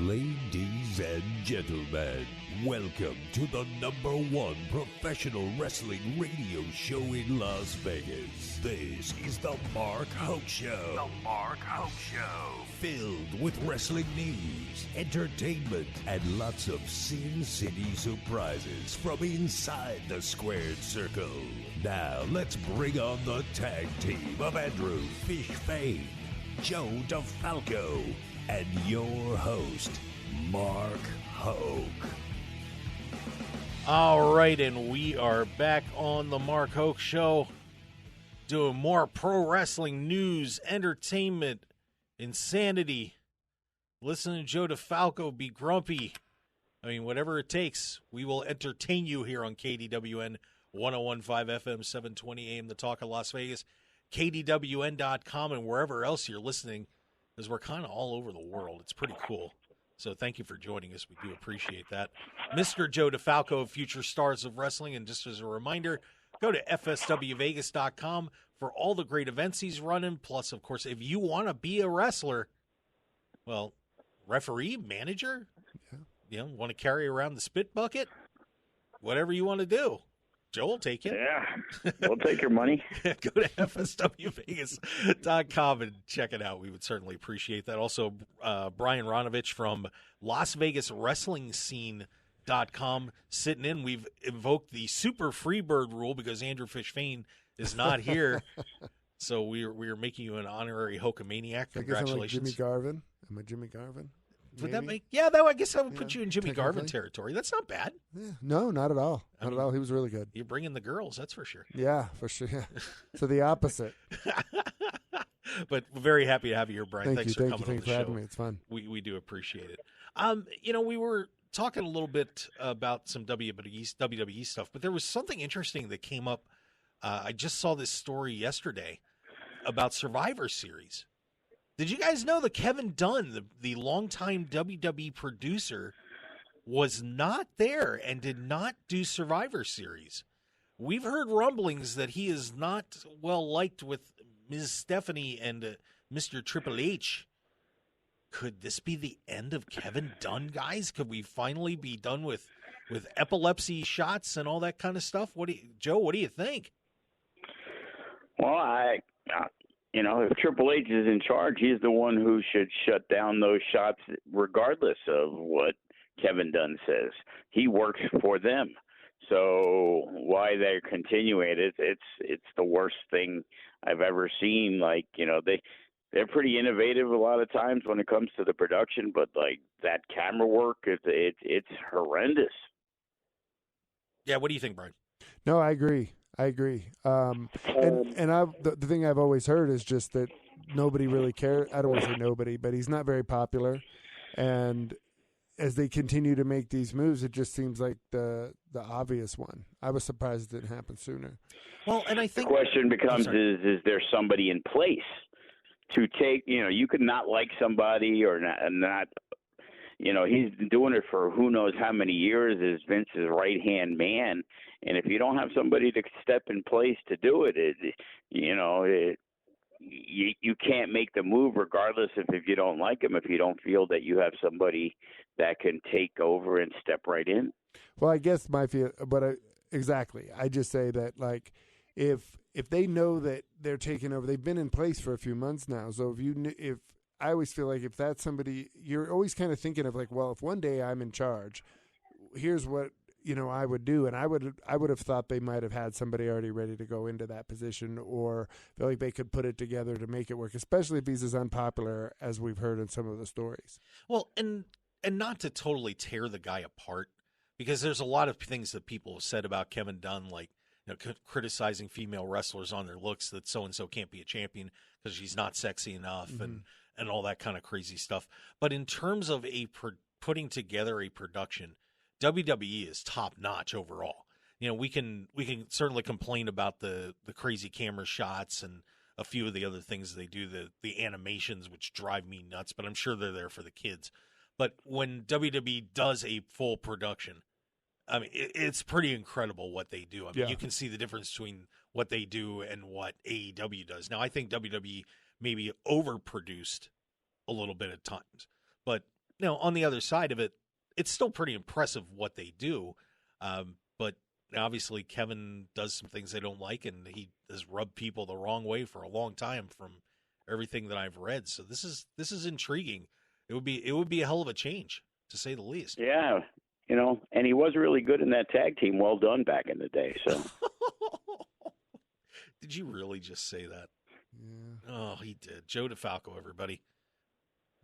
Ladies and gentlemen, welcome to the #1 professional wrestling radio show in Las Vegas. This is the Mark Hoke Show. The Mark Hoke Show. Filled with wrestling news, entertainment, and lots of Sin City surprises from inside the squared circle. Now, let's bring on the tag team of Andrew Fish Fane, Joe DeFalco, and your host, Mark Hoke. All right, and we are back on the Mark Hoke Show, doing more pro wrestling news, entertainment, insanity. Listen to Joe DeFalco be grumpy. I mean, whatever it takes, we will entertain you here on KDWN 101.5 FM, 720 AM, The Talk of Las Vegas, KDWN.com, and wherever else you're listening, because we're kind of all over the world. It's pretty cool. So thank you for joining us. We do appreciate that. Mr. Joe DeFalco of Future Stars of Wrestling. And just as a reminder, go to FSWVegas.com for all the great events he's running. Plus, of course, if you want to be a wrestler, well, referee, manager, want to carry around the spit bucket, whatever you want to do. Joe will take it. Yeah, we'll take your money. Go to FSWVegas.com and check it out. We would certainly appreciate that. Also, Brian Ronovech from LasVegasWrestlingScene.com sitting in. We've invoked the Super Freebird rule because Andrew Fish Fane is not here. So we are making you an honorary Hulkamaniac. Congratulations. I'm like Jimmy Garvin. Am I Jimmy Garvin? Would that make? Yeah, I guess that would put you in Jimmy Garvin territory. That's not bad. Yeah. No, not at all. Not at all. He was really good. You're bringing the girls, that's for sure. Yeah, for sure. Yeah. So the opposite. But we're very happy to have you here, Brian. Thanks for coming on the show. Having me. It's fun. We do appreciate it. We were talking a little bit about some WWE stuff, but there was something interesting that came up. I just saw this story yesterday about Survivor Series. Did you guys know that Kevin Dunn, the longtime WWE producer, was not there and did not do Survivor Series? We've heard rumblings that he is not well liked with Ms. Stephanie and Mr. Triple H. Could this be the end of Kevin Dunn, guys? Could we finally be done with epilepsy shots and all that kind of stuff? Joe, what do you think? Well, if Triple H is in charge, he's the one who should shut down those shots regardless of what Kevin Dunn says. He works for them. So why they're continuing it, it's the worst thing I've ever seen. Like, they're pretty innovative a lot of times when it comes to the production, but like that camera work, it's horrendous. Yeah, what do you think, Brian? No, I agree. The thing I've always heard is just that nobody really cares. I don't want to say nobody, but he's not very popular. And as they continue to make these moves, it just seems like the obvious one. I was surprised it didn't happen sooner. Well, and I think the question becomes: is there somebody in place to take? You could not like somebody or not. He's been doing it for who knows how many years as Vince's right-hand man. And if you don't have somebody to step in place to do it, you can't make the move regardless if you don't like him, if you don't feel that you have somebody that can take over and step right in. Well, I guess exactly. I just say that, like, if they know that they're taking over, they've been in place for a few months now. So if I always feel like if that's somebody, you're always kind of thinking of like, well, if one day I'm in charge, here's what I would do, and I would have thought they might have had somebody already ready to go into that position, or feel like they could put it together to make it work, especially if he's as unpopular as we've heard in some of the stories. Well, and not to totally tear the guy apart, because there's a lot of things that people have said about Kevin Dunn, like criticizing female wrestlers on their looks, that so and so can't be a champion because she's not sexy enough, and all that kind of crazy stuff. But in terms of putting together a production, WWE is top notch overall. We can certainly complain about the crazy camera shots and a few of the other things they do, the animations, which drive me nuts, but I'm sure they're there for the kids. But when WWE does a full production, I mean, it's pretty incredible what they do. I mean, you can see the difference between what they do and what AEW does. Now, I think WWE maybe overproduced a little bit at times, but on the other side of it, it's still pretty impressive what they do. But obviously Kevin does some things they don't like, and he has rubbed people the wrong way for a long time from everything that I've read. So this is intriguing. It would be a hell of a change, to say the least. Yeah, and he was really good in that tag team. Well done back in the day. So, did you really just say that? Yeah. Oh, he did. Joe DeFalco, everybody.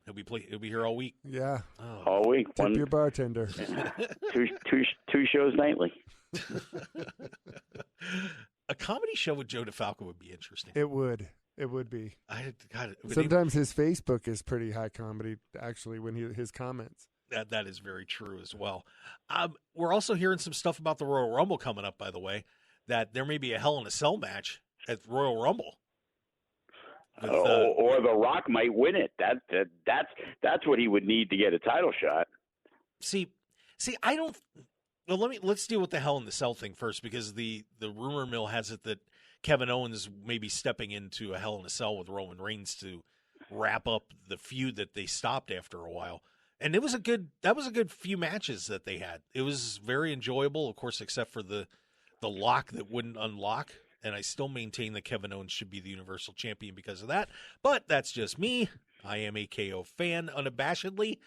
He'll be here all week. Yeah, all week. Tip your bartender. two shows nightly. A comedy show with Joe DeFalco would be interesting. It would be. God, sometimes his Facebook is pretty high comedy, actually, when his comments. That is very true as well. We're also hearing some stuff about the Royal Rumble coming up, by the way, that there may be a Hell in a Cell match at Royal Rumble. Or The Rock might win it. That's what he would need to get a title shot. See, I don't. Well, let's deal with the Hell in the Cell thing first, because the rumor mill has it that Kevin Owens may be stepping into a Hell in a Cell with Roman Reigns to wrap up the feud that they stopped after a while. And that was a good few matches that they had. It was very enjoyable, of course, except for the lock that wouldn't unlock. And I still maintain that Kevin Owens should be the Universal Champion because of that. But that's just me. I am a KO fan unabashedly.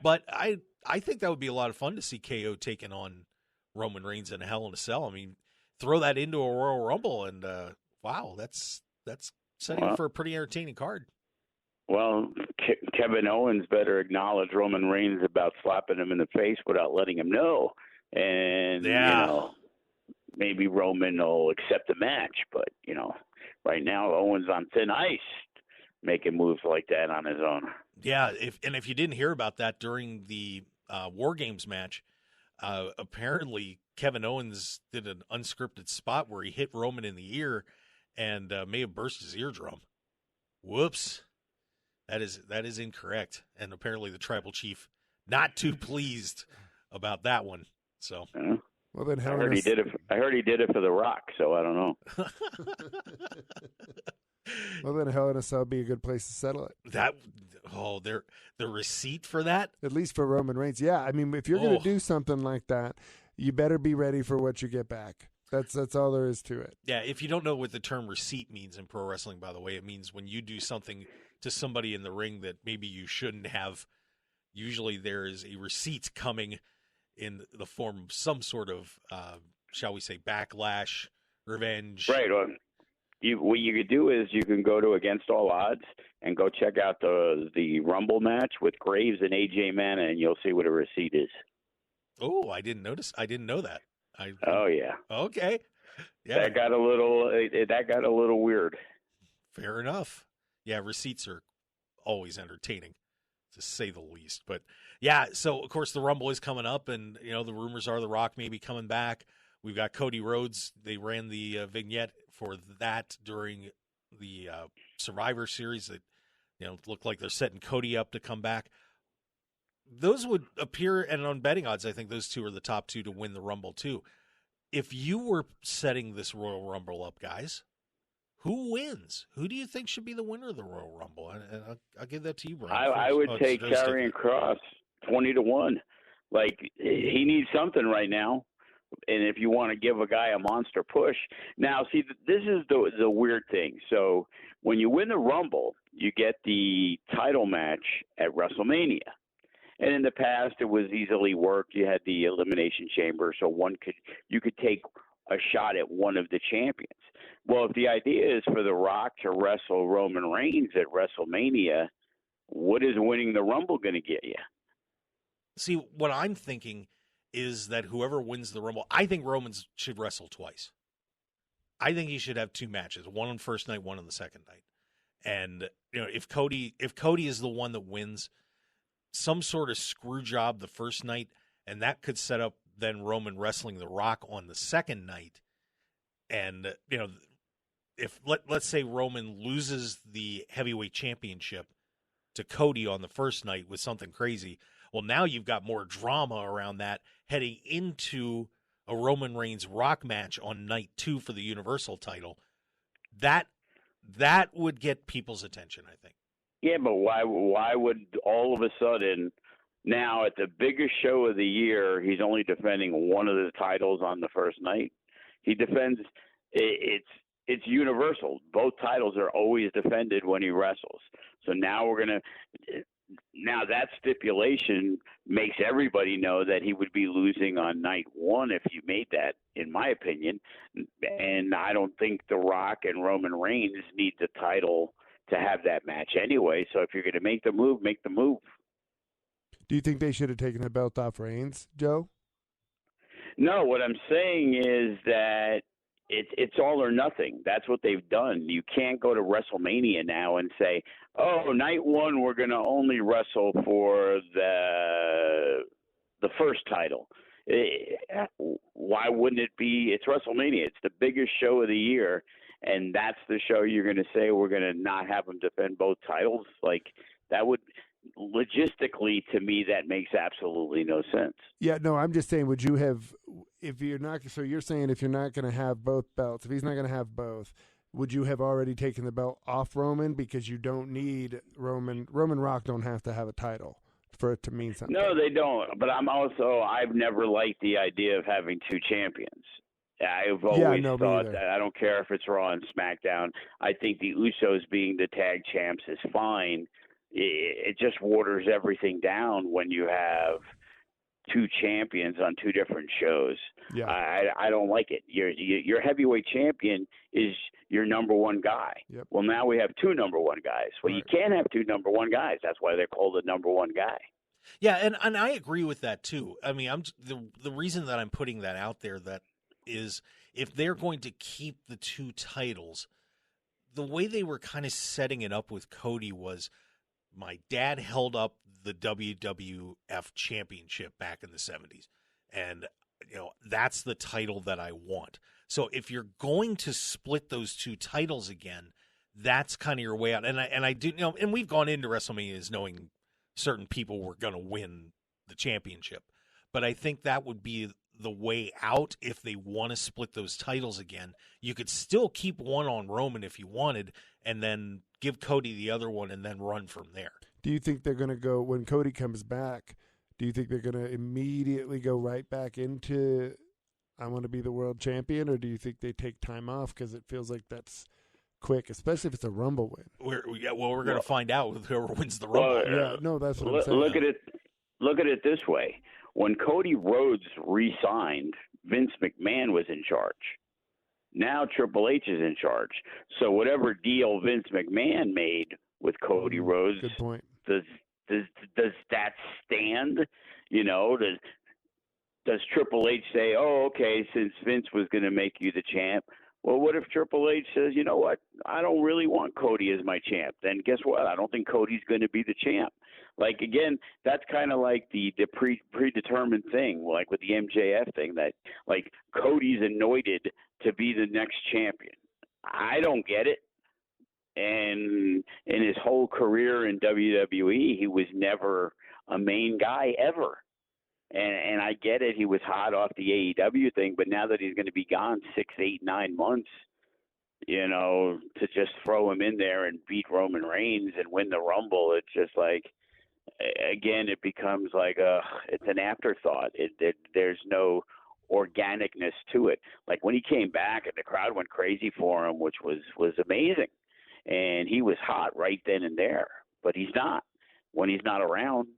But I think that would be a lot of fun to see KO taking on Roman Reigns in a Hell in a Cell. I mean, throw that into a Royal Rumble, and wow, that's setting up for a pretty entertaining card. Well, Kevin Owens better acknowledge Roman Reigns about slapping him in the face without letting him know. And, maybe Roman will accept the match. But, right now Owens on thin ice making moves like that on his own. Yeah, if you didn't hear about that during the War Games match, apparently Kevin Owens did an unscripted spot where he hit Roman in the ear and may have burst his eardrum. Whoops. That is incorrect. And apparently the tribal chief not too pleased about that one. So well, then I heard he did it for The Rock, so I don't know. Well, then Hell in a Cell would be a good place to settle it. The receipt for that? At least for Roman Reigns. Yeah, I mean, if you're going to do something like that, you better be ready for what you get back. That's all there is to it. Yeah, if you don't know what the term receipt means in pro wrestling, by the way, it means when you do something to somebody in the ring that maybe you shouldn't have, usually there is a receipt coming in the form of some sort of, shall we say, backlash, revenge. Right. What you could do is you can go to Against All Odds and go check out the Rumble match with Graves and AJ Mana, and you'll see what a receipt is. Oh, I didn't know that. Oh yeah. Okay. Yeah. That got a little weird. Fair enough. Yeah, receipts are always entertaining, to say the least. But yeah, so of course the Rumble is coming up, and the rumors are The Rock may be coming back. We've got Cody Rhodes. They ran the vignette for that during the Survivor Series. That looked like they're setting Cody up to come back. Those would appear, and on betting odds, I think those two are the top two to win the Rumble too. If you were setting this Royal Rumble up, guys, who wins? Who do you think should be the winner of the Royal Rumble? And I'll give that to you, Brian. I would take Karrion Kross 20-1. Like, he needs something right now. And if you want to give a guy a monster push. Now, see, this is the weird thing. So when you win the Rumble, you get the title match at WrestleMania. And in the past, it was easily worked. You had the Elimination Chamber, so you could take a shot at one of the champions. Well, if the idea is for The Rock to wrestle Roman Reigns at WrestleMania, what is winning the Rumble going to get you? See, what I'm thinking is that whoever wins the Rumble, I think Roman should wrestle twice. I think he should have two matches, one on first night, one on the second night. And if Cody is the one that wins, some sort of screw job the first night, and that could set up then Roman wrestling The Rock on the second night. And if let's say Roman loses the heavyweight championship to Cody on the first night with something crazy, well, now you've got more drama around that heading into a Roman Reigns Rock match on night 2 for the Universal title. That would get people's attention, I think. Yeah, but why would all of a sudden Now, at the biggest show of the year, he's only defending one of the titles on the first night. He defends it's universal. Both titles are always defended when he wrestles. So now now that stipulation makes everybody know that he would be losing on night one if you made that, in my opinion. And I don't think The Rock and Roman Reigns need the title to have that match anyway. So if you're going to make the move, make the move. Do you think they should have taken the belt off Reigns, Joe? No, what I'm saying is that it's all or nothing. That's what they've done. You can't go to WrestleMania now and say, "Oh, night one we're going to only wrestle for the first title." Why wouldn't it be? It's WrestleMania. It's the biggest show of the year, and that's the show you're going to say we're going to not have them defend both titles. Like, that would logistically, to me, that makes absolutely no sense. Yeah, no, I'm just saying, would you have, if you're not, so you're saying if you're not going to have both belts, if he's not going to have both, would you have already taken the belt off Roman because you don't need Roman Rock don't have to have a title for it to mean something? No, they don't. But I've never liked the idea of having two champions. I've always thought that. I don't care if it's Raw and SmackDown. I think the Usos being the tag champs is fine. It just waters everything down when you have two champions on two different shows. Yeah. I don't like it. Your heavyweight champion is your number one guy. Yep. Well, now we have two number one guys. Well, right. You can't have two number one guys. That's why they're called the number one guy. Yeah, and I agree with that too. I mean, the reason that I'm putting that out there that is if they're going to keep the two titles, the way they were kind of setting it up with Cody was, my dad held up the WWF championship back in the 70s. And, that's the title that I want. So if you're going to split those two titles again, that's kind of your way out. And I do, and we've gone into WrestleMania as knowing certain people were going to win the championship. But I think that would be the way out if they want to split those titles again. You could still keep one on Roman if you wanted, and then give Cody the other one and then run from there. Do you think they're going to go, when Cody comes back, do you think they're going to immediately go right back into, I want to be the world champion, or do you think they take time off because it feels like that's quick, especially if it's a Rumble win? We're going to find out with whoever wins the Rumble. Yeah, no, that's what I'm saying. Look at it this way. When Cody Rhodes re-signed, Vince McMahon was in charge. Now Triple H is in charge. So whatever deal Vince McMahon made with Cody Rhodes, good point. Does that stand? Does Triple H say, "Oh, okay, since Vince was going to make you the champ"? Well, what if Triple H says, "You know what? I don't really want Cody as my champ." Then guess what? I don't think Cody's going to be the champ. Like, again, that's kind of like the predetermined thing, like with the MJF thing, that like Cody's anointed to be the next champion. I don't get it. And in his whole career in WWE, he was never a main guy ever. And I get it. He was hot off the AEW thing, but now that he's going to be gone 6, 8, 9 months, to just throw him in there and beat Roman Reigns and win the Rumble, it's just like, again, it becomes like it's an afterthought. There's no organicness to it. Like when he came back and the crowd went crazy for him, which was amazing. And he was hot right then and there, but he's not when he's not around.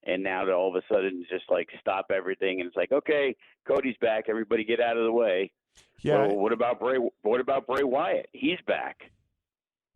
And now to all of a sudden just like stop everything, and it's like, okay, Cody's back, everybody get out of the way. Yeah. Well, what about Bray Wyatt? He's back.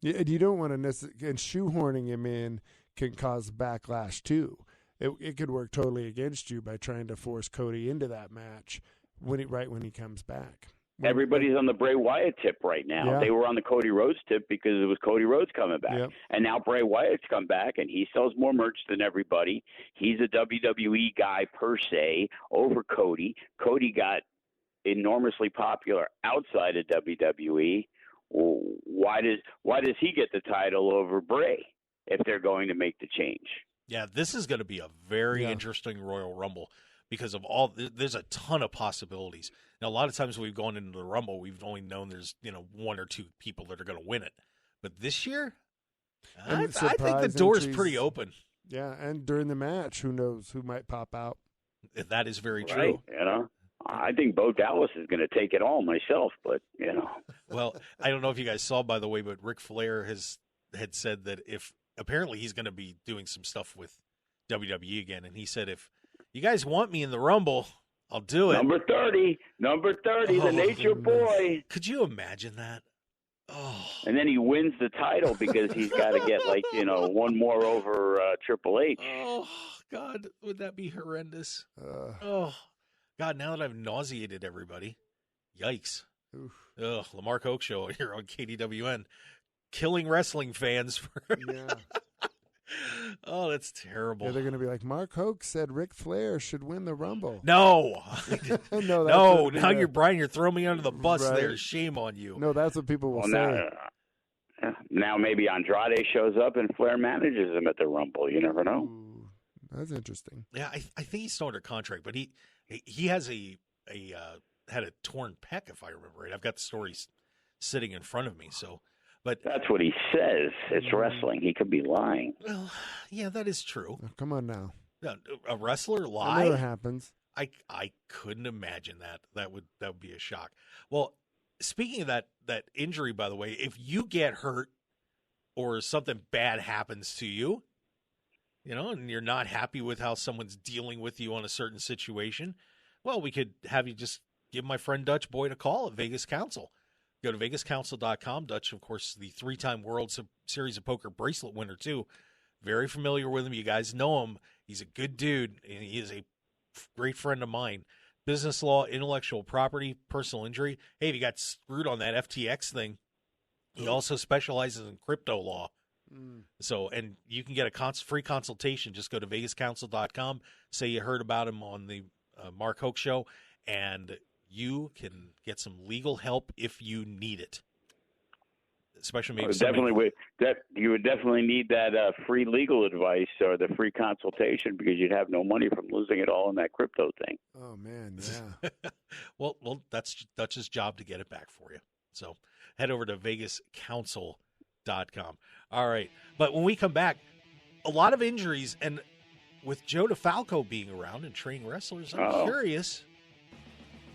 Yeah, and you don't want to necessarily, and shoehorning him in can cause backlash too. It could work totally against you by trying to force Cody into that match when he comes back. Everybody's on the Bray Wyatt tip right now. Yeah. They were on the Cody Rhodes tip because it was Cody Rhodes coming back. Yep. And now Bray Wyatt's come back, and he sells more merch than everybody. He's a WWE guy per se over Cody. Cody got enormously popular outside of WWE. Why does he get the title over Bray if they're going to make the change? Yeah, this is going to be a very interesting Royal Rumble because of there's a ton of possibilities. Now, a lot of times we've gone into the Rumble, we've only known there's, one or two people that are going to win it. But this year, I think the door's pretty open. Yeah, and during the match, who knows who might pop out. That is very Right? true. You know, I think Bo Dallas is going to take it all myself, but you know. Well, I don't know if you guys saw, by the way, but Ric Flair had said that if apparently he's going to be doing some stuff with WWE again, and he said if you guys want me in the Rumble, I'll do it. Number 30, the Nature Boy. Could you imagine that? Oh. And then he wins the title because he's got to get one more over Triple H. Oh God, would that be horrendous? Oh God, now that I've nauseated everybody, yikes! Oof. Ugh, the Mark Hoke Show here on KDWN, killing wrestling fans. Yeah. Oh, that's terrible. Yeah, they're going to be like, Mark Hoke said Ric Flair should win the Rumble. No. No, now you're throwing me under the bus right. there. Shame on you. No, that's what people will say. Now maybe Andrade shows up and Flair manages him at the Rumble. You never know. Ooh, that's interesting. Yeah, I think he's still under contract, but he has had a torn pec, if I remember right. I've got the stories sitting in front of me, so... But that's what he says. It's wrestling. He could be lying. Well, yeah, that is true. Oh, come on now. A wrestler lie? It never happens. I couldn't imagine that. That would be a shock. Well, speaking of that injury, by the way, if you get hurt or something bad happens to you, and you're not happy with how someone's dealing with you on a certain situation, well, we could have you just give my friend Dutch Boyd a call at Vegas Council. Go to VegasCouncil.com. Dutch, of course, the 3-time World Series of Poker bracelet winner, too. Very familiar with him. You guys know him. He's a good dude, and he is a great friend of mine. Business law, intellectual property, personal injury. Hey, if you got screwed on that FTX thing, he also specializes in crypto law. So, and you can get a free consultation. Just go to VegasCouncil.com. Say you heard about him on the Mark Hoke Show, and you can get some legal help if you need it. Especially maybe you would definitely need that free legal advice or the free consultation because you'd have no money from losing it all in that crypto thing. Oh man, yeah. well, that's Dutch's job to get it back for you. So head over to VegasCouncil.com. All right, but when we come back, a lot of injuries, and with Joe DeFalco being around and training wrestlers, I'm curious.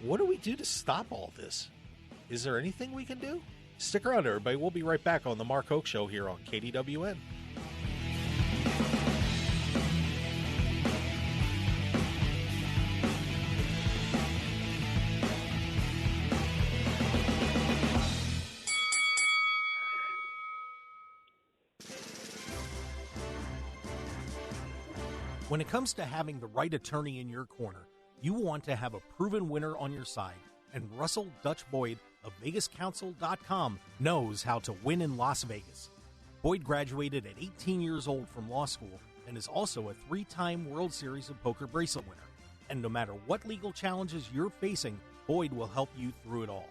What do we do to stop all this? Is there anything we can do? Stick around, everybody. We'll be right back on the Mark Hoke Show here on KDWN. When it comes to having the right attorney in your corner, you want to have a proven winner on your side, and Russell Dutch Boyd of VegasCouncil.com knows how to win in Las Vegas. Boyd graduated at 18 years old from law school and is also a 3-time World Series of Poker bracelet winner. And no matter what legal challenges you're facing, Boyd will help you through it all.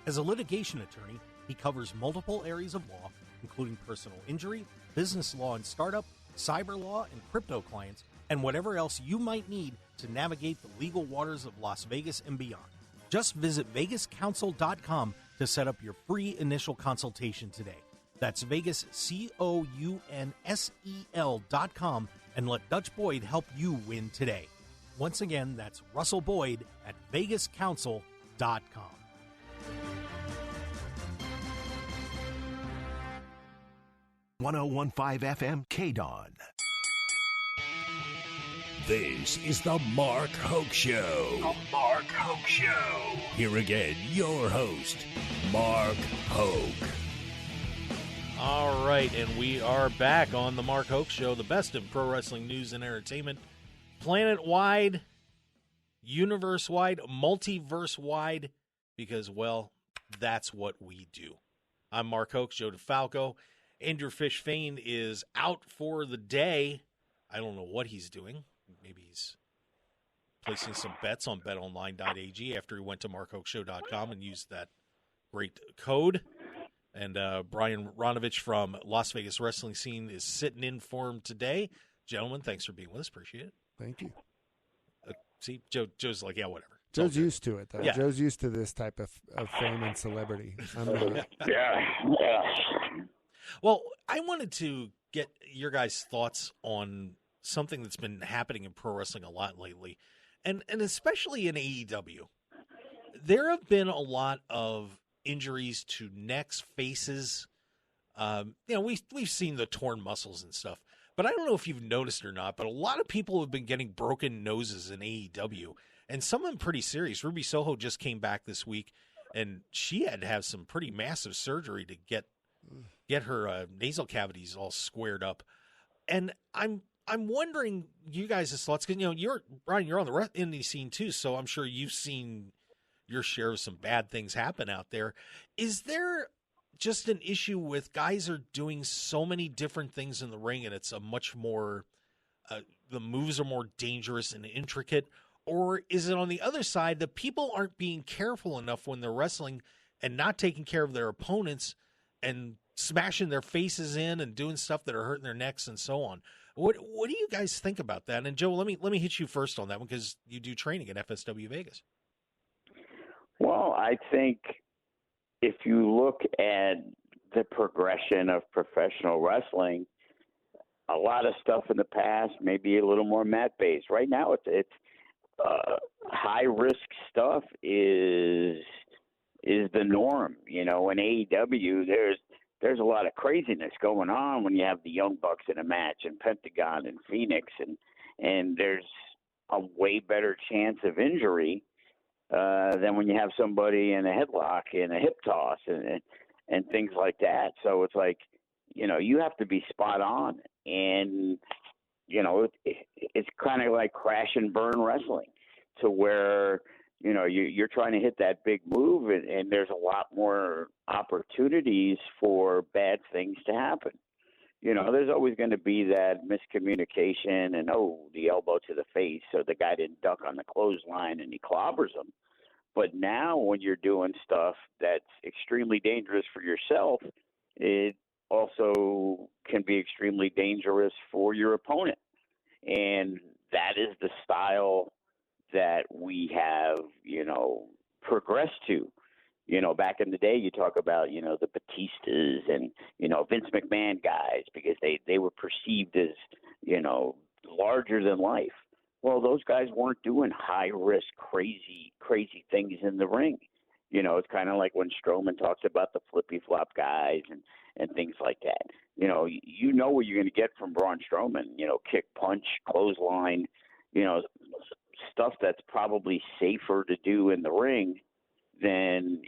As a litigation attorney, he covers multiple areas of law, including personal injury, business law and startup, cyber law and crypto clients, and whatever else you might need to navigate the legal waters of Las Vegas and beyond. Just visit VegasCouncil.com to set up your free initial consultation today. That's VegasCounsel.com and let Dutch Boyd help you win today. Once again, that's Russell Boyd at VegasCouncil.com. .1015 FM KDON. This is the Mark Hoke Show. The Mark Hoke Show. Here again, your host, Mark Hoke. All right, and we are back on the Mark Hoke Show, the best in pro wrestling news and entertainment, planet-wide, universe-wide, multiverse-wide, because, well, that's what we do. I'm Mark Hoke, Joe DeFalco. Andrew Fish Fane is out for the day. I don't know what he's doing. Maybe he's placing some bets on betonline.ag after he went to markhokeshow.com and used that great code. And Brian Ronovech from Las Vegas Wrestling Scene is sitting in for him today. Gentlemen, thanks for being with us. Appreciate it. Thank you. See, Joe's like, yeah, whatever. Joe's used to it, though. Yeah. Joe's used to this type of fame and celebrity. I'm not. Yeah. Well, I wanted to get your guys' thoughts on something that's been happening in pro wrestling a lot lately, and especially in AEW. There have been a lot of injuries to necks, faces. We've seen the torn muscles and stuff, but I don't know if you've noticed or not, but a lot of people have been getting broken noses in AEW, and some of them pretty serious. Ruby Soho just came back this week, and she had to have some pretty massive surgery to get her nasal cavities all squared up. And I'm wondering you guys' thoughts, because you're on the indie scene too, so I'm sure you've seen your share of some bad things happen out there. Is there just an issue with guys are doing so many different things in the ring, and it's a much more the moves are more dangerous and intricate? Or is it on the other side that people aren't being careful enough when they're wrestling and not taking care of their opponents and smashing their faces in and doing stuff that are hurting their necks and so on? What do you guys think about that? And Joe, let me hit you first on that one, because you do training at FSW Vegas. Well, I think if you look at the progression of professional wrestling, a lot of stuff in the past may be a little more mat-based. Right now, it's high-risk stuff is the norm. In AEW, there's a lot of craziness going on when you have the Young Bucks in a match, and Pentagon and Phoenix, and there's a way better chance of injury than when you have somebody in a headlock and a hip toss and things like that. So it's like, you have to be spot on, and it's kind of like crash and burn wrestling, to where you're trying to hit that big move, and there's a lot more opportunities for bad things to happen. There's always going to be that miscommunication and, the elbow to the face, so the guy didn't duck on the clothesline and he clobbers him. But now when you're doing stuff that's extremely dangerous for yourself, it also can be extremely dangerous for your opponent. And that is the style that we have, progressed to. Back in the day, you talk about, the Batistas and, Vince McMahon guys, because they were perceived as, larger than life. Well, those guys weren't doing high-risk, crazy things in the ring. It's kind of like when Strowman talks about the flippy-flop guys and things like that. You know what you're going to get from Braun Strowman, kick, punch, clothesline, stuff that's probably safer to do in the ring than,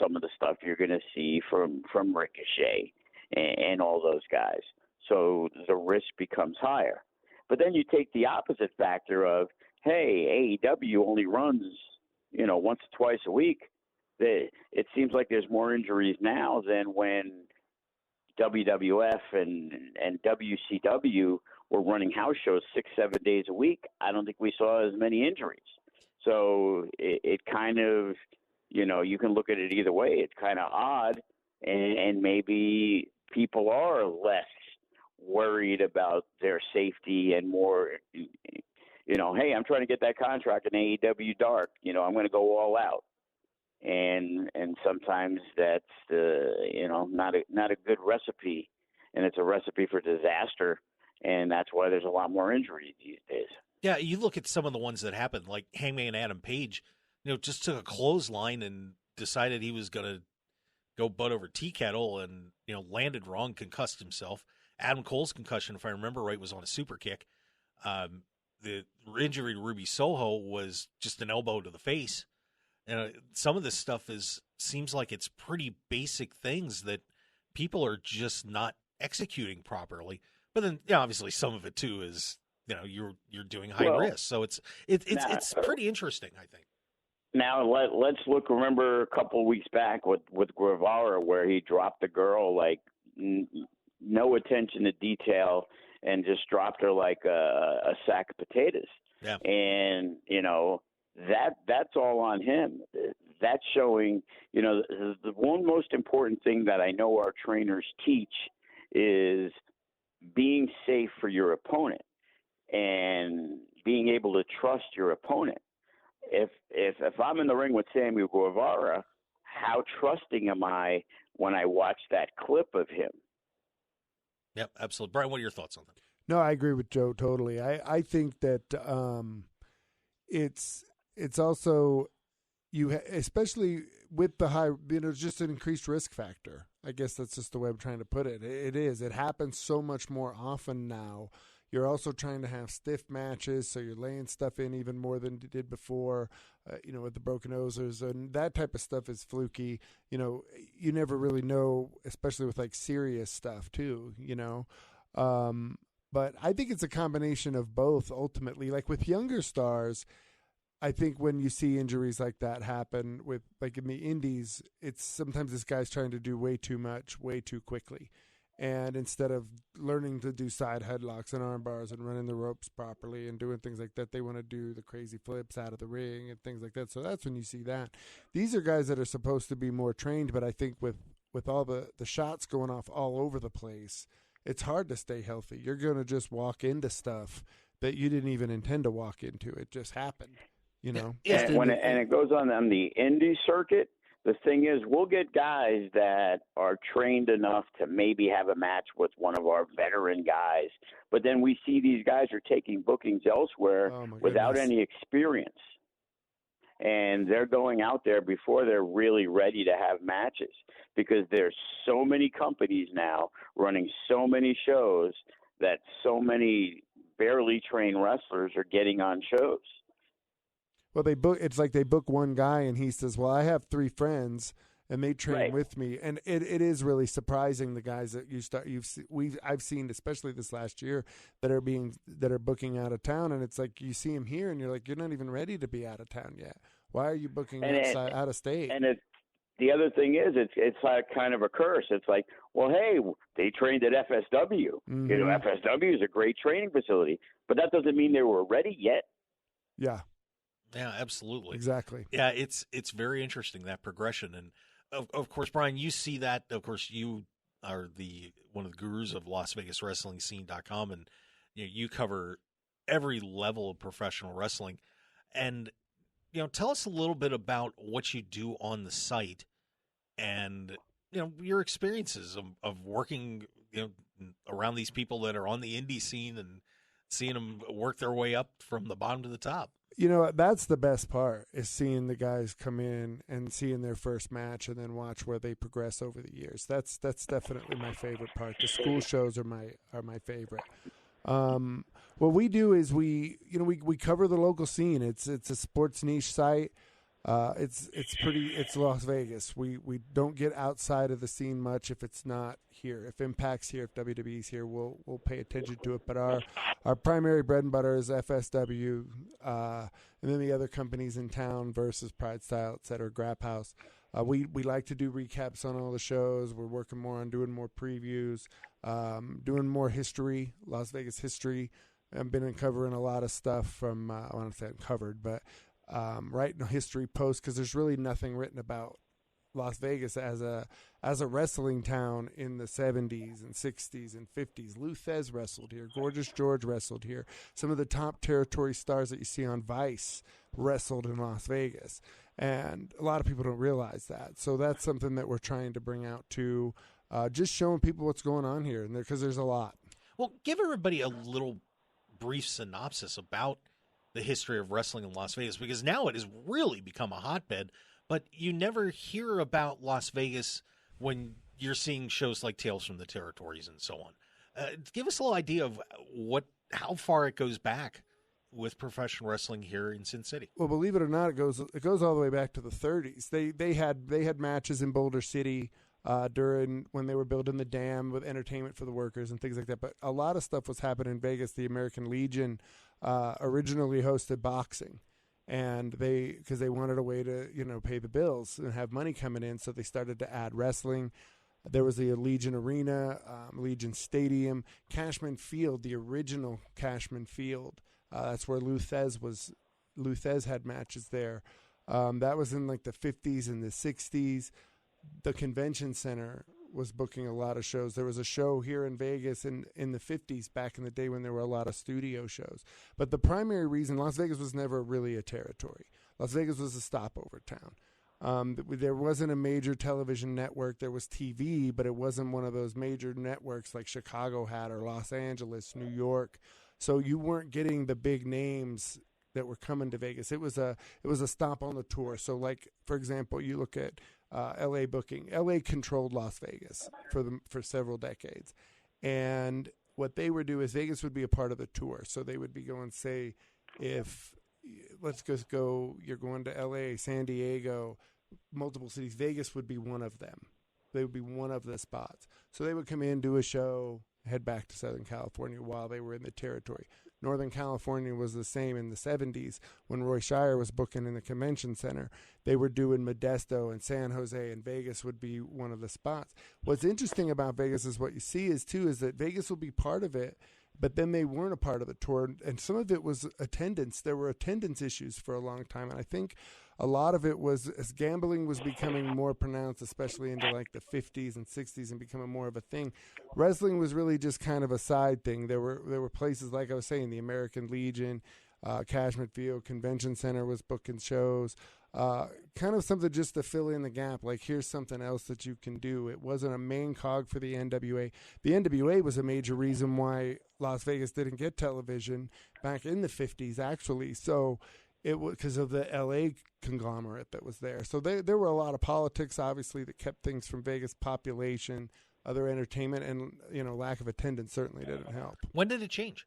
some of the stuff you're going to see from Ricochet and all those guys. So the risk becomes higher. But then you take the opposite factor of, hey, AEW only runs, once or twice a week. It seems like there's more injuries now than when WWF and WCW were running house shows 6-7 days a week. I don't think we saw as many injuries. So it kind of, you can look at it either way. It's kind of odd, and maybe people are less worried about their safety and more, hey, I'm trying to get that contract in AEW Dark. I'm going to go all out. And sometimes that's not a good recipe, and it's a recipe for disaster, and that's why there's a lot more injuries these days. Yeah, you look at some of the ones that happened, like Hangman Adam Page, just took a clothesline and decided he was going to go butt over tea kettle and, landed wrong, concussed himself. Adam Cole's concussion, if I remember right, was on a super kick. The injury to Ruby Soho was just an elbow to the face. And some of this stuff seems like it's pretty basic things that people are just not executing properly. But then, obviously, some of it too is you're doing high risk, so it's pretty interesting, I think. Now let's look. Remember a couple of weeks back with Guevara, where he dropped the girl like no attention to detail and just dropped her like a sack of potatoes. Yeah. And that's all on him. That's showing, the one most important thing that I know our trainers teach is being safe for your opponent and being able to trust your opponent. If I'm in the ring with Samuel Guevara, how trusting am I when I watch that clip of him? Yep, absolutely. Brian, what are your thoughts on that? No, I agree with Joe totally. I think that it's also especially with the high, just an increased risk factor. I guess that's just the way I'm trying to put it. It is. It happens so much more often now. You're also trying to have stiff matches, so you're laying stuff in even more than you did before, with the broken nosers, and that type of stuff is fluky. You never really know, especially with like serious stuff too, But I think it's a combination of both ultimately. Like with younger stars, I think when you see injuries like that happen with, like in the indies, it's sometimes this guy's trying to do way too much, way too quickly. And instead of learning to do side headlocks and arm bars and running the ropes properly and doing things like that, they want to do the crazy flips out of the ring and things like that. So that's when you see that. These are guys that are supposed to be more trained, but I think with all the shots going off all over the place, it's hard to stay healthy. You're going to just walk into stuff that you didn't even intend to walk into. It just happened, And it goes on the indie circuit. The thing is, we'll get guys that are trained enough to maybe have a match with one of our veteran guys, but then we see these guys are taking bookings elsewhere without any experience. And they're going out there before they're really ready to have matches, because there's so many companies now running so many shows that so many barely trained wrestlers are getting on shows. Well, it's like they book one guy and he says, well, I have 3 friends and they train with me. And it is really surprising, the guys that I've seen, especially this last year, that are booking out of town. And it's like, you see them here and you're like, you're not even ready to be out of town yet. Why are you booking out of state? And the other thing is, it's like kind of a curse. It's like, well, hey, they trained at FSW. Mm-hmm. FSW is a great training facility, but that doesn't mean they were ready yet. Yeah. Yeah, absolutely. Exactly. Yeah, it's very interesting, that progression. And of course, Brian, you see that. Of course, you are one of the gurus of LasVegasWrestlingScene.com, and you cover every level of professional wrestling. And tell us a little bit about what you do on the site, and your experiences of working around these people that are on the indie scene and seeing them work their way up from the bottom to the top. That's the best part, is seeing the guys come in and seeing their first match and then watch where they progress over the years. That's definitely my favorite part. The school shows are my favorite. What we do is we cover the local scene. It's a sports niche site. It's Las Vegas. We don't get outside of the scene much if it's not here. If Impact's here, if WWE's here, we'll pay attention to it. But our primary bread and butter is FSW, and then the other companies in town versus Pride Style, et cetera, Grap House. We like to do recaps on all the shows. We're working more on doing more previews, doing more history, Las Vegas history. I've been covering a lot of stuff from, I want to say uncovered, but writing history posts, because there's really nothing written about Las Vegas as a wrestling town in the 70s and 60s and 50s. Lou Thez wrestled here. Gorgeous George wrestled here. Some of the top territory stars that you see on Vice wrestled in Las Vegas. And a lot of people don't realize that. So that's something that we're trying to bring out to just showing people what's going on here, and because there's a lot. Well, give everybody a little brief synopsis about the history of wrestling in Las Vegas, because now it has really become a hotbed, but you never hear about Las Vegas when you're seeing shows like Tales from the Territories and so on. Give us a little idea of how far it goes back with professional wrestling here in Sin City. Well, believe it or not, it goes all the way back to the 30s. They had matches in Boulder City during when they were building the dam with entertainment for the workers and things like that. But a lot of stuff was happening in Vegas. The American Legion originally hosted boxing, and because they wanted a way to pay the bills and have money coming in, so they started to add wrestling. There was the Legion Arena, Legion Stadium, Cashman Field, the original Cashman Field. That's where Lou Thez had matches there. That was in like the 50s and the 60s. The convention center was booking a lot of shows. There was a show here in Vegas in the 50s, back in the day when there were a lot of studio shows. But the primary reason, Las Vegas was never really a territory. Las Vegas was a stopover town. There wasn't a major television network. There was TV, but it wasn't one of those major networks like Chicago had or Los Angeles, New York. So you weren't getting the big names that were coming to Vegas. It was a stop on the tour. So, like, for example, you look at L.A. booking. L.A. controlled Las Vegas for several decades, and what they would do is Vegas would be a part of the tour. So they would be going, say, if let's just go, you're going to L.A., San Diego, multiple cities. Vegas would be one of them. They would be one of the spots. So they would come in, do a show, head back to Southern California while they were in the territory. Northern California was the same in the 70s when Roy Shire was booking in the convention center. They were doing Modesto and San Jose, and Vegas would be one of the spots. What's interesting about Vegas is what you see is that Vegas will be part of it, but then they weren't a part of the tour, and some of it was attendance. There were attendance issues for a long time, and I think a lot of it was as gambling was becoming more pronounced, especially into like the 50s and 60s and becoming more of a thing. Wrestling was really just kind of a side thing. There were places, like I was saying, the American Legion, Cashman Field Convention Center was booking shows, kind of something just to fill in the gap, like here's something else that you can do. It wasn't a main cog for the NWA. The NWA was a major reason why Las Vegas didn't get television back in the 50s, actually. So it was because of the L.A. conglomerate that was there. So there were a lot of politics, obviously, that kept things from Vegas, population, other entertainment, and lack of attendance certainly didn't help. When did it change?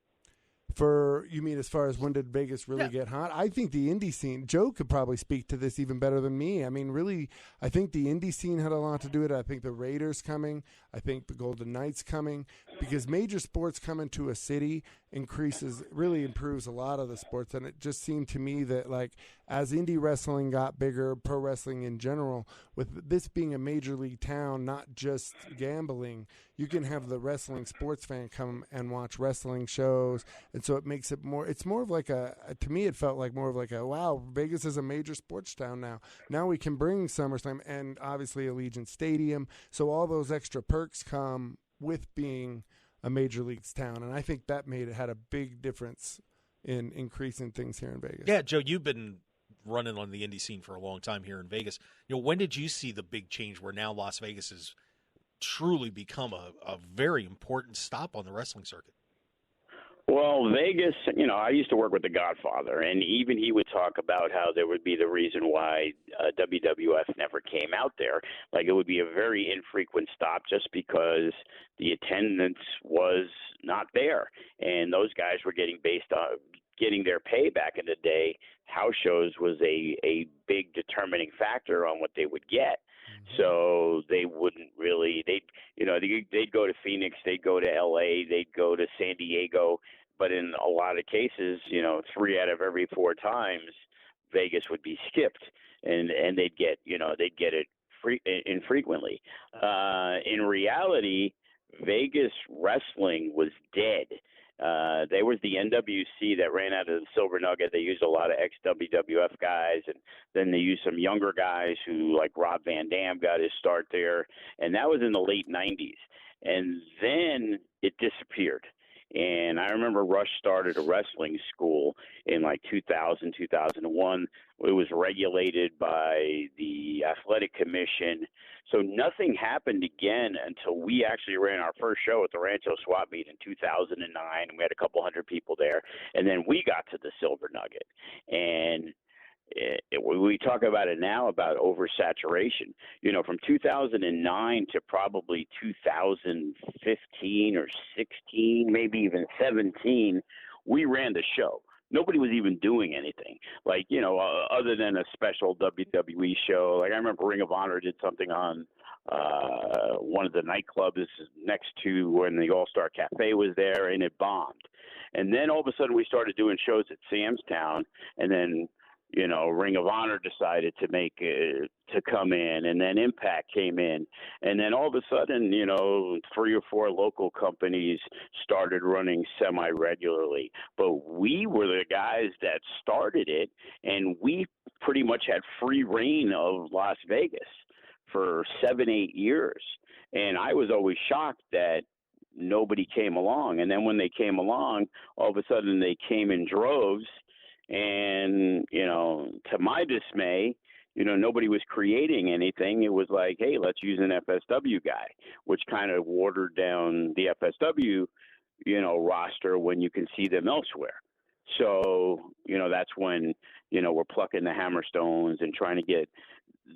You mean as far as when did Vegas really get hot? I think the indie scene, Joe could probably speak to this even better than me. I mean, really, I think the indie scene had a lot to do with it. I think the Raiders coming, I think the Golden Knights coming, because major sports coming to a city really improves a lot of the sports. And it just seemed to me that, like, as indie wrestling got bigger, pro wrestling in general, with this being a major league town, not just gambling, you can have the wrestling sports fan come and watch wrestling shows. And so it makes it it's more of like to me, it felt like more of like wow, Vegas is a major sports town now. Now we can bring SummerSlam and obviously Allegiant Stadium. So all those extra perks come with being a major leagues town. And I think that had a big difference in increasing things here in Vegas. Yeah, Joe, you've been running on the indie scene for a long time here in Vegas. When did you see the big change where now Las Vegas has truly become a very important stop on the wrestling circuit? Well, Vegas, I used to work with The Godfather, and even he would talk about how there would be the reason why WWF never came out there. Like, it would be a very infrequent stop just because the attendance was not there, and those guys were getting their pay back in the day. House shows was a big determining factor on what they would get. So they wouldn't really, they'd go to Phoenix, they'd go to LA, they'd go to San Diego, but in a lot of cases, 3 out of every 4 times, Vegas would be skipped, and they'd get it infrequently. In reality, Vegas wrestling was dead. There was the NWC that ran out of the Silver Nugget. They used a lot of ex-WWF guys, and then they used some younger guys who, like Rob Van Dam, got his start there. And that was in the late 90s. And then it disappeared. And I remember Rush started a wrestling school in like 2000, 2001. It was regulated by the Athletic Commission. So nothing happened again until we actually ran our first show at the Rancho Swap Meet in 2009. And we had a couple hundred people there. And then we got to the Silver Nugget. And we talk about it now about oversaturation. From 2009 to probably 2015 or 16, maybe even 17, we ran the show. Nobody was even doing anything, like, other than a special WWE show. Like, I remember Ring of Honor did something on one of the nightclubs next to when the All-Star Cafe was there, and it bombed. And then all of a sudden we started doing shows at Sam's Town, and then Ring of Honor decided to come in, and then Impact came in, and then all of a sudden, 3 or 4 local companies started running semi-regularly. But we were the guys that started it, and we pretty much had free reign of Las Vegas for 7-8 years. And I was always shocked that nobody came along. And then when they came along, all of a sudden they came in droves. And, to my dismay, nobody was creating anything. It was like, hey, let's use an FSW guy, which kind of watered down the FSW, roster when you can see them elsewhere. So, that's when, we're plucking the hammerstones and trying to get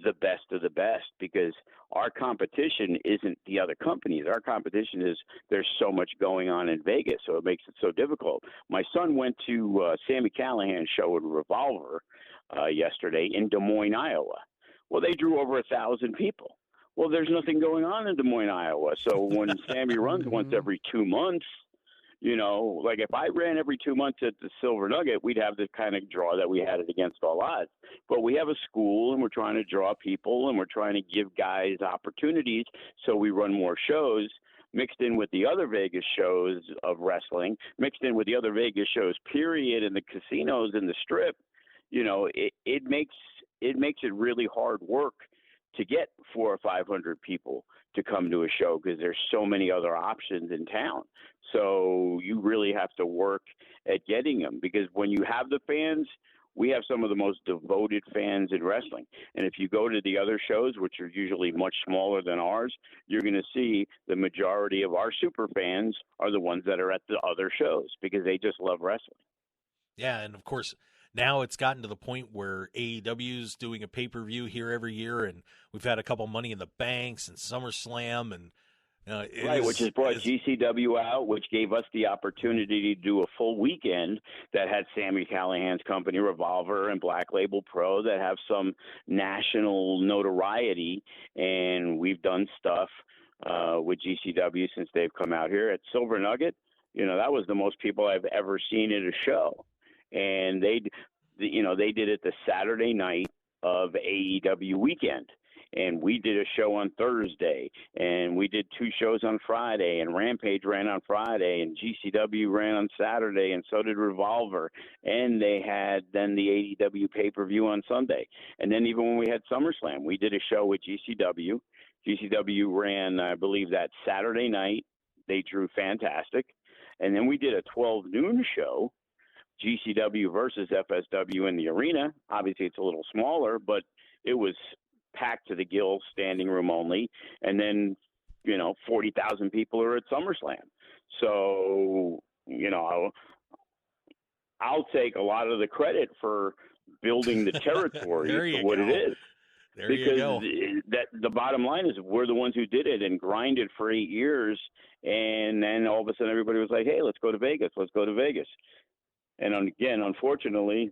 the best of the best, because our competition isn't the other companies. Our competition is there's so much going on in Vegas, so it makes it so difficult. My son went to Sami Callihan's show in Revolver yesterday in Des Moines, Iowa. Well, they drew over 1,000 people. Well, there's nothing going on in Des Moines, Iowa. So when Sami runs once every 2 months, like if I ran every 2 months at the Silver Nugget, we'd have the kind of draw that we had it against all odds. But we have a school, and we're trying to draw people, and we're trying to give guys opportunities, so we run more shows, mixed in with the other Vegas shows of wrestling, mixed in with the other Vegas shows, period, and the casinos and the Strip. It makes it really hard work to get 400 or 500 people to come to a show, because there's so many other options in town. So you really have to work at getting them, because when you have the fans, we have some of the most devoted fans in wrestling. And if you go to the other shows, which are usually much smaller than ours, you're going to see the majority of our super fans are the ones that are at the other shows, because they just love wrestling. Yeah, and of course, now it's gotten to the point where AEW's doing a pay-per-view here every year, and we've had a couple Money in the Banks and SummerSlam, and which has brought GCW out, which gave us the opportunity to do a full weekend that had Sami Callihan's company, Revolver, and Black Label Pro, that have some national notoriety, and we've done stuff with GCW since they've come out here. At Silver Nugget, that was the most people I've ever seen at a show. And they did it the Saturday night of AEW weekend. And we did a show on Thursday, and we did 2 shows on Friday, and Rampage ran on Friday, and GCW ran on Saturday, and so did Revolver. And they had then the AEW pay-per-view on Sunday. And then even when we had SummerSlam, we did a show with GCW. GCW ran, I believe, that Saturday night. They drew fantastic. And then we did a 12 noon show, GCW versus FSW in the arena. Obviously, it's a little smaller, but it was packed to the gills, standing room only. And then, 40,000 people are at SummerSlam. So, I'll take a lot of the credit for building the territory for what it is. There you go. That the bottom line is we're the ones who did it and grinded for 8 years. And then all of a sudden everybody was like, hey, let's go to Vegas. Let's go to Vegas. And again, unfortunately,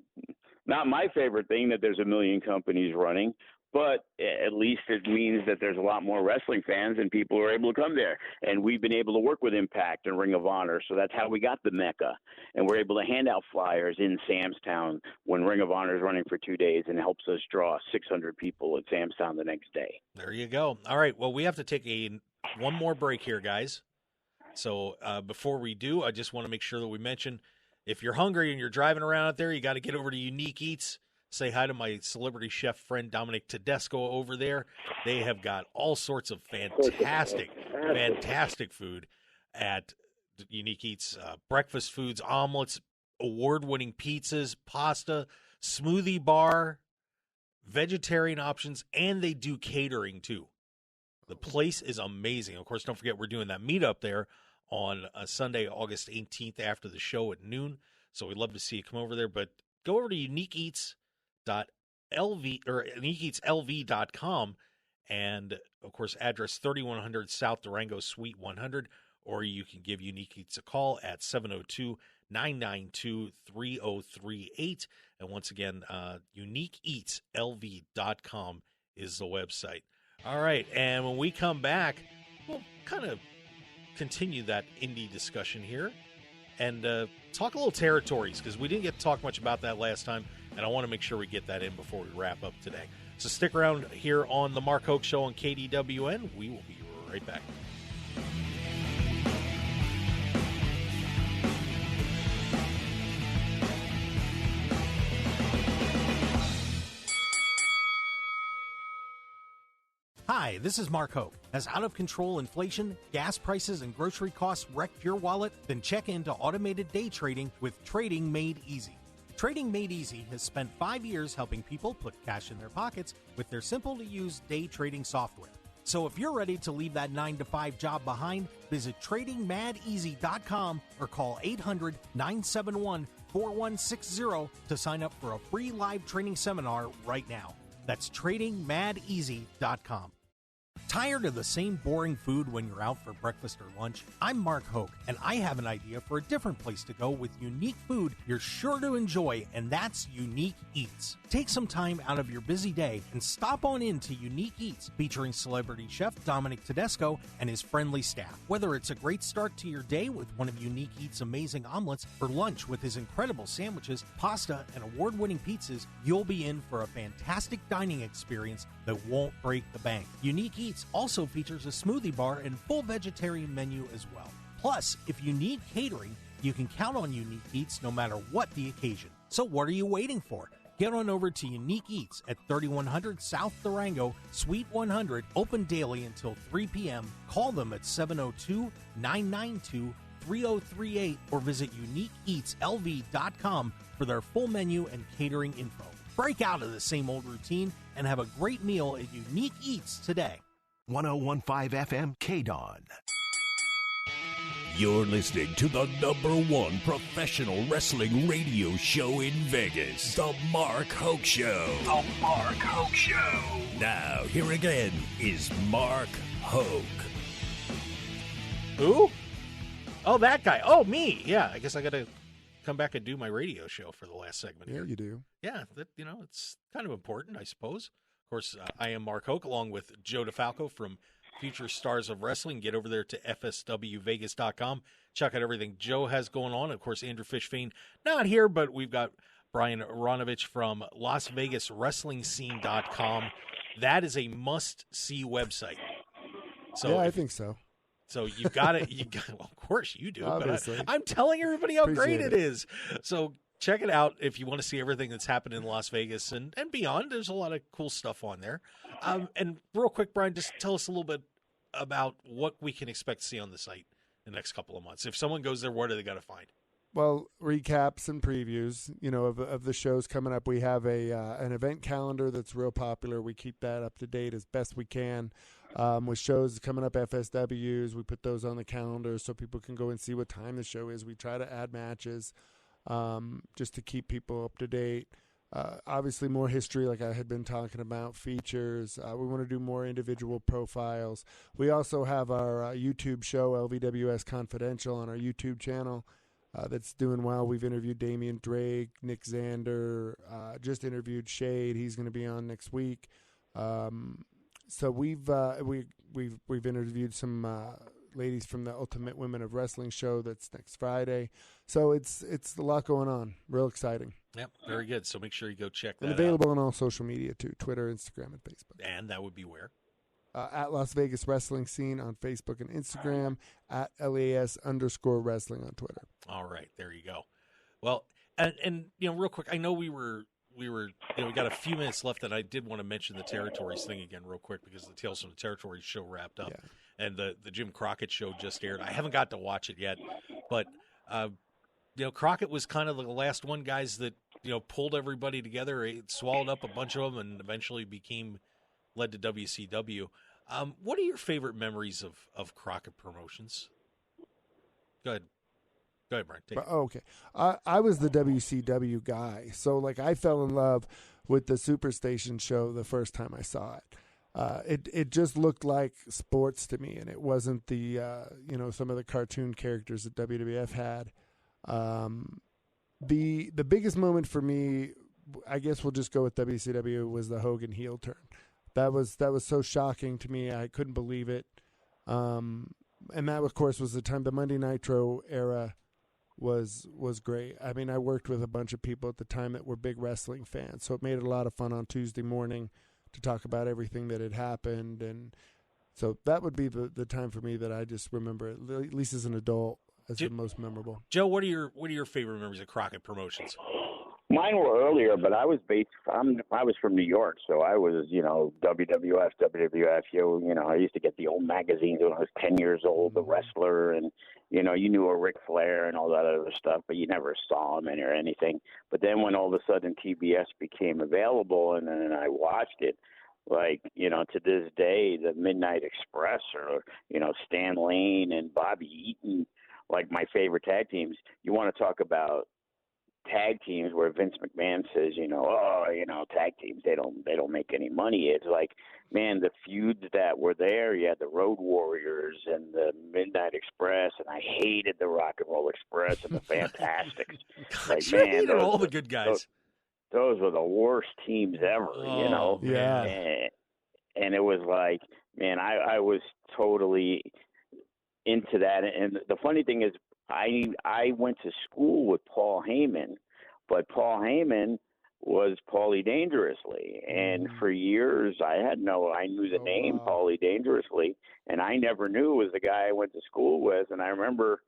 not my favorite thing that there's a million companies running, but at least it means that there's a lot more wrestling fans and people are able to come there. And we've been able to work with Impact and Ring of Honor, so that's how we got the Mecca. And we're able to hand out flyers in Sam's Town when Ring of Honor is running for 2 days, and helps us draw 600 people at Sam's Town the next day. There you go. All right, well, we have to take one more break here, guys. So before we do, I just want to make sure that we mention, if you're hungry and you're driving around out there, you got to get over to Unique Eats. Say hi to my celebrity chef friend Dominic Tedesco over there. They have got all sorts of fantastic food at Unique Eats. Breakfast foods, omelets, award-winning pizzas, pasta, smoothie bar, vegetarian options, and they do catering too. The place is amazing. Of course, don't forget we're doing that meetup there on Sunday, August 18th after the show at noon. So we'd love to see you come over there. But go over to uniqueeats.lv or uniqueeatslv.com, and of course address 3100 South Durango Suite 100, or you can give Unique Eats a call at 702-992-3038. And once again, uniqueeatslv.com is the website. All right, and when we come back, we'll kind of continue that indie discussion here and talk a little territories, because we didn't get to talk much about that last time, and I want to make sure we get that in before we wrap up today. So stick around here on the Mark Hoke Show on KDWN. We will be right back. Hi, this is Mark Hoke. Has out-of-control inflation, gas prices, and grocery costs wrecked your wallet? Then check into automated day trading with Trading Made Easy. Trading Made Easy has spent 5 years helping people put cash in their pockets with their simple-to-use day trading software. So if you're ready to leave that 9-to-5 job behind, visit TradingMadEasy.com or call 800-971-4160 to sign up for a free live training seminar right now. That's TradingMadEasy.com. Tired of the same boring food when you're out for breakfast or lunch? I'm Mark Hoke, and I have an idea for a different place to go with unique food you're sure to enjoy, and that's Unique Eats. Take some time out of your busy day and stop on in to Unique Eats, featuring celebrity chef Dominic Tedesco and his friendly staff. Whether it's a great start to your day with one of Unique Eats' amazing omelets, or lunch with his incredible sandwiches, pasta, and award-winning pizzas, you'll be in for a fantastic dining experience that won't break the bank. Unique Eats also features a smoothie bar and full vegetarian menu as well. Plus, if you need catering, you can count on Unique Eats no matter what the occasion. So what are you waiting for? Get on over to Unique Eats at 3100 South Durango, Suite 100, open daily until 3 p.m. Call them at 702-992-3038 or visit UniqueEatsLV.com for their full menu and catering info. Break out of the same old routine and have a great meal at Unique Eats today. 101.5 FM KDON. You're listening to the #1 professional wrestling radio show in Vegas, The Mark Hoke Show. The Mark Hoke Show. Now, here again is Mark Hoke. Who? Oh, that guy. Oh, me. Yeah, I guess I got to come back and do my radio show for the last segment here. Yeah, you do. Yeah, that, it's kind of important, I suppose. Of course, I am Mark Hoke, along with Joe DeFalco from Future Stars of Wrestling. Get over there to fswvegas.com. Check out everything Joe has going on. Of course, Andrew Fishfane not here, but we've got Brian Ronovech from LasVegasWrestlingScene.com. That is a must-see website. So yeah, I think so. So you've got it. Well, of course you do. Obviously. But I'm telling everybody how Appreciate great it is. So check it out if you want to see everything that's happened in Las Vegas and beyond. There's a lot of cool stuff on there. And real quick, Brian, just tell us a little bit about what we can expect to see on the site in the next couple of months. If someone goes there, what do they got to find? Well, recaps and previews, of the shows coming up. We have an event calendar that's real popular. We keep that up to date as best we can. With shows coming up, FSWs, we put those on the calendar so people can go and see what time the show is. We try to add matches just to keep people up to date. Obviously, more history, like I had been talking about, features. We want to do more individual profiles. We also have our YouTube show, LVWS Confidential, on our YouTube channel. That's doing well. We've interviewed Damian Drake, Nick Xander, just interviewed Shade. He's going to be on next week. So we've interviewed some ladies from the Ultimate Women of Wrestling show that's next Friday. So it's a lot going on. Real exciting. Yep, very good. So make sure you go check that out. And available on all social media too, Twitter, Instagram, and Facebook. And that would be where? At Las Vegas Wrestling Scene on Facebook and Instagram, at LAS_wrestling on Twitter. All right, there you go. Well, and real quick, I know we got a few minutes left, and I did want to mention the Territories thing again real quick because the Tales from the Territories show wrapped up, and the Jim Crockett show just aired. I haven't got to watch it yet, but Crockett was kind of the last one, guys, that pulled everybody together. He swallowed up a bunch of them, and eventually led to WCW. What are your favorite memories of Crockett Promotions? Go ahead, Brian. Take it. Okay. I was the WCW guy. So, I fell in love with the Superstation show the first time I saw it. It just looked like sports to me, and it wasn't the, some of the cartoon characters that WWF had. The biggest moment for me, I guess we'll just go with WCW, was the Hogan heel turn. That was so shocking to me. I couldn't believe it. And that, of course, was the time the Monday Nitro era was great. I mean, I worked with a bunch of people at the time that were big wrestling fans, so it made it a lot of fun on Tuesday morning to talk about everything that had happened. And so that would be the time for me that I just remember, at least as an adult, as the most memorable. Joe, what are your favorite memories of Crockett Promotions? Mine were earlier, but I was I was from New York, so I was, WWF. I used to get the old magazines when I was 10 years old, The Wrestler, and you knew a Ric Flair and all that other stuff, but you never saw him or anything. But then when all of a sudden TBS became available, and then I watched it, to this day, the Midnight Express or Stan Lane and Bobby Eaton, like my favorite tag teams. You want to talk about tag teams where Vince McMahon says, tag teams, they don't make any money. It's like, man, the feuds that were there, you had the Road Warriors and the Midnight Express, and I hated the Rock and Roll Express and the Fantastics. Man, all the good guys. Those were the worst teams ever, Yeah. And it was like, man, I was totally into that. And the funny thing is, I went to school with Paul Heyman, but Paul Heyman was Paulie Dangerously. And for years, I knew the name Paulie Dangerously, and I never knew it was the guy I went to school with. And I remember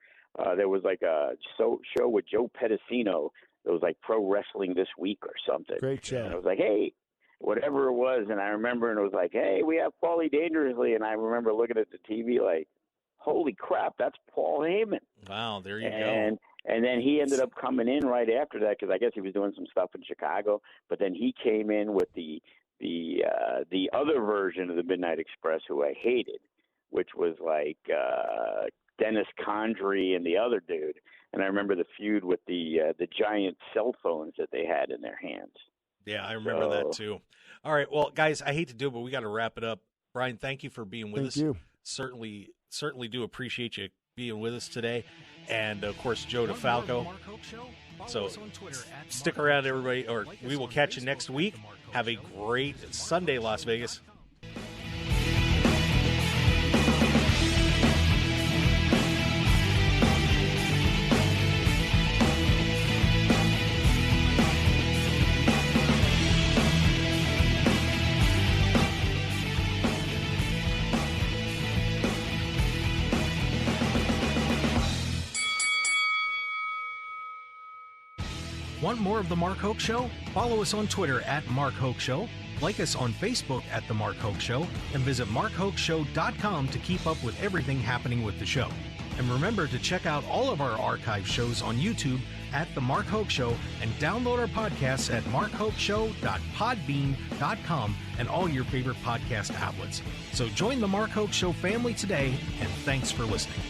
there was like a show with Joe Pedicino. It was like Pro Wrestling This Week or something. Great show. And I was like, hey, whatever it was. And I remember, and it was like, hey, we have Paulie Dangerously. And I remember looking at the TV like, holy crap, that's Paul Heyman. Wow, there you go. And then he ended up coming in right after that because I guess he was doing some stuff in Chicago. But then he came in with the other version of the Midnight Express, who I hated, which was like Dennis Condrey and the other dude. And I remember the feud with the giant cell phones that they had in their hands. Yeah, I remember that too. All right, well, guys, I hate to do it, but we got to wrap it up. Brian, thank you for being with us. Thank you. Certainly do appreciate you being with us today. And, of course, Joe DeFalco. So stick around, everybody, or we will catch you next week. Have a great Sunday, Las Vegas. Want more of The Mark Hoke Show? Follow us on Twitter at Mark Hoke Show, like us on Facebook at The Mark Hoke Show, and visit markhokeshow.com to keep up with everything happening with the show. And remember to check out all of our archive shows on YouTube at The Mark Hoke Show and download our podcasts at markhokeshow.podbean.com and all your favorite podcast outlets. So join The Mark Hoke Show family today, and thanks for listening.